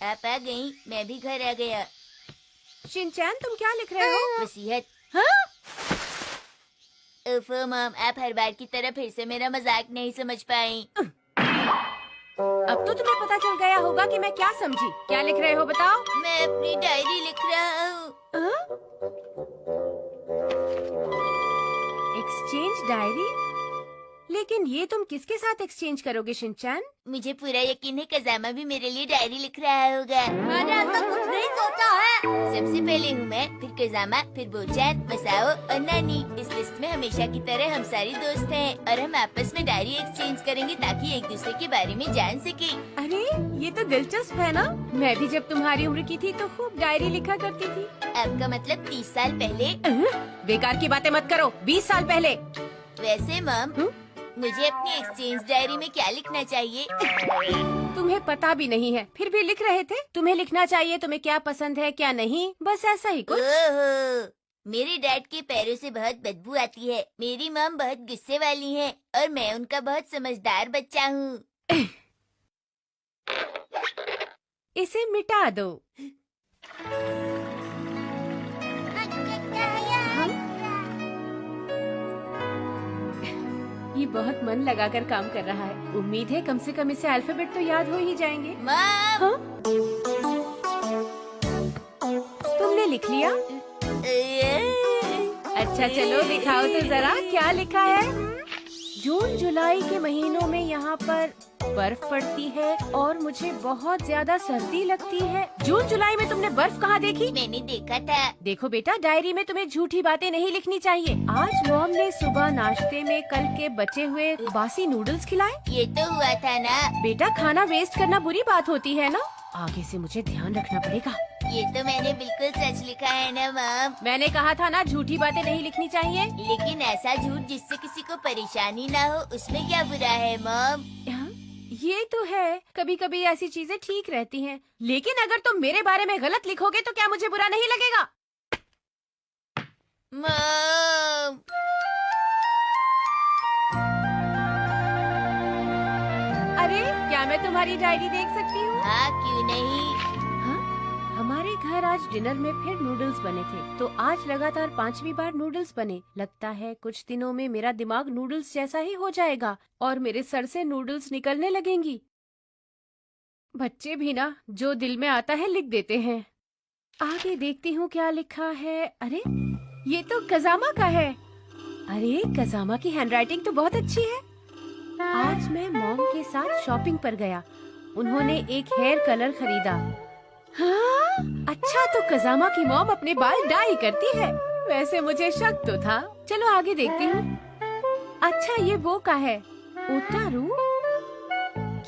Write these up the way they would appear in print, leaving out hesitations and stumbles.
आप आ गई, मैं भी घर आ गया। शिनचैन, तुम क्या लिख रहे हो? वसीयत। हाँ? ओफो मॉम, आप हर बार की तरह फिर से मेरा मजाक नहीं समझ पाई। अब तो तुम्हें पता चल गया होगा कि मैं क्या समझी। क्या लिख रहे हो बताओ? मैं अपनी डायरी लिख रहा हूँ। Exchange diary? लेकिन ये तुम किसके साथ एक्सचेंज करोगे शिनचैन? मुझे पूरा यकीन है कजामा भी मेरे लिए डायरी लिख रहा होगा। मैंने ऐसा कुछ नहीं सोचा है। सबसे पहले हूँ मैं, फिर कजामा, फिर बोचान, मसाओ और नानी। इस लिस्ट में हमेशा की तरह हम सारी दोस्त हैं और हम आपस में डायरी एक्सचेंज करेंगे ताकि एक दूसरे के बारे में जान सके। अरे ये तो दिलचस्प है ना। मैं भी जब तुम्हारी उम्र की थी तो खूब डायरी लिखा करती थी। आपका मतलब 30 साल पहले? बेकार की बातें मत करो। 20 साल पहले। वैसे मॉम, मुझे अपनी एक्सचेंज डायरी में क्या लिखना चाहिए? तुम्हें पता भी नहीं है, फिर भी लिख रहे थे। तुम्हें लिखना चाहिए तुम्हें क्या पसंद है क्या नहीं, बस ऐसा ही कुछ। ओहो, मेरे डैड के पैरों से बहुत बदबू आती है। मेरी मॉम बहुत गुस्से वाली है और मैं उनका बहुत समझदार बच्चा हूँ। इसे मिटा दो। ये बहुत मन लगाकर काम कर रहा है। उम्मीद है कम से कम इसे अल्फाबेट तो याद हो ही जाएंगे। मॉम, हाँ? तुमने लिख लिया? अच्छा चलो दिखाओ तो जरा क्या लिखा है। जून जुलाई के महीनों में यहाँ पर बर्फ पड़ती है और मुझे बहुत ज्यादा सर्दी लगती है। जून जुलाई में तुमने बर्फ कहाँ देखी? मैंने देखा था। देखो बेटा, डायरी में तुम्हें झूठी बातें नहीं लिखनी चाहिए। आज मॉम ने सुबह नाश्ते में कल के बचे हुए बासी नूडल्स खिलाए। ये तो हुआ था ना। बेटा, खाना वेस्ट करना बुरी बात होती है ना। आगे से मुझे ध्यान रखना पड़ेगा। ये तो मैंने बिल्कुल सच लिखा है ना मॉम। मैंने कहा था ना झूठी बातें नहीं लिखनी चाहिए। लेकिन ऐसा झूठ जिससे किसी को परेशानी ना हो, उसमें क्या बुरा है मॉम? ये तो है, कभी कभी ऐसी चीजें ठीक रहती हैं। लेकिन अगर तुम मेरे बारे में गलत लिखोगे तो क्या मुझे बुरा नहीं लगेगा? मॉम, अरे क्या मैं तुम्हारी डायरी देख सकती हूँ? हाँ क्यों नहीं। हमारे घर आज डिनर में फिर नूडल्स बने थे, तो आज लगातार 5वीं बार नूडल्स बने। लगता है कुछ दिनों में मेरा दिमाग नूडल्स जैसा ही हो जाएगा और मेरे सर से नूडल्स निकलने लगेंगी। बच्चे भी ना जो दिल में आता है लिख देते हैं। आगे देखती हूँ क्या लिखा है। अरे ये तो कजामा का है। अरे कजामा की हैंडराइटिंग तो बहुत अच्छी है। आज मैं मॉम के साथ शॉपिंग पर गया। उन्होंने एक हेयर कलर खरीदा। हाँ? अच्छा, तो कजामा की मॉम अपने बाल डाई करती है। वैसे मुझे शक तो था। चलो आगे देखती हूँ। अच्छा ये वो का है, ओटारू।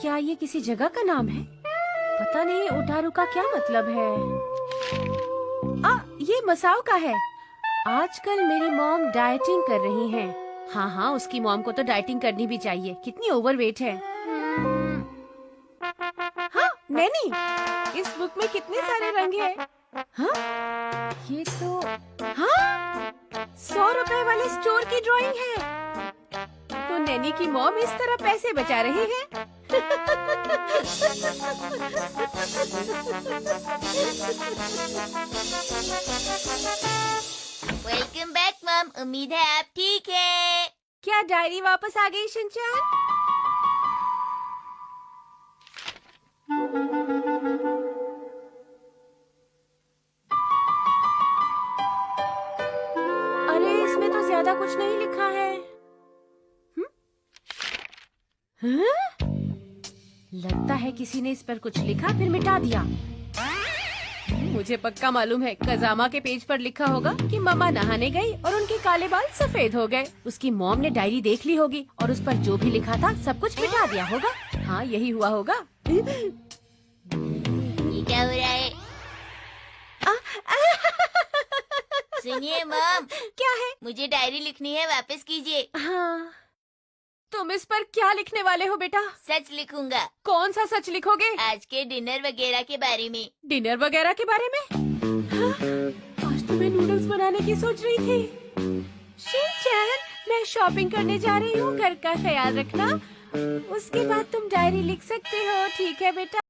क्या ये किसी जगह का नाम है? पता नहीं ओटारू का क्या मतलब है। ये मसाओ का है। आजकल मेरी मॉम डाइटिंग कर रही हैं। हाँ हाँ, उसकी मॉम को तो डाइटिंग करनी भी चाहिए। कितनी ओवरवेट है। हाँ नैनी, इस बुक में कितने सारे रंग हैं? हाँ? ये तो हाँ 100 रुपए वाले स्टोर की ड्राइंग है। तो नैनी की मॉम इस तरह पैसे बचा रही है। वेलकम बैक मॉम, उम्मीद है आप ठीक है। क्या डायरी वापस आ गई शिनचैन? अरे इसमें तो ज्यादा कुछ नहीं लिखा है। हाँ? लगता है किसी ने इस पर कुछ लिखा फिर मिटा दिया। मुझे पक्का मालूम है कजामा के पेज पर लिखा होगा कि मम्मा नहाने गई और उनके काले बाल सफेद हो गए। उसकी मॉम ने डायरी देख ली होगी और उस पर जो भी लिखा था सब कुछ मिटा दिया होगा। हाँ यही हुआ होगा। ये क्या हो रहा है? सुनिए मॉम, क्या है? मुझे डायरी लिखनी है, वापस कीजिए। हाँ, तुम इस पर क्या लिखने वाले हो बेटा? सच लिखूंगा। कौन सा सच लिखोगे? आज के डिनर वगैरह के बारे में। डिनर वगैरह के बारे में? हाँ? आज तो मैं नूडल्स बनाने की सोच रही थी। शिनचैन, मैं शॉपिंग करने जा रही हूँ, घर का ख्याल रखना। उसके बाद तुम डायरी लिख सकते हो, ठीक है बेटा?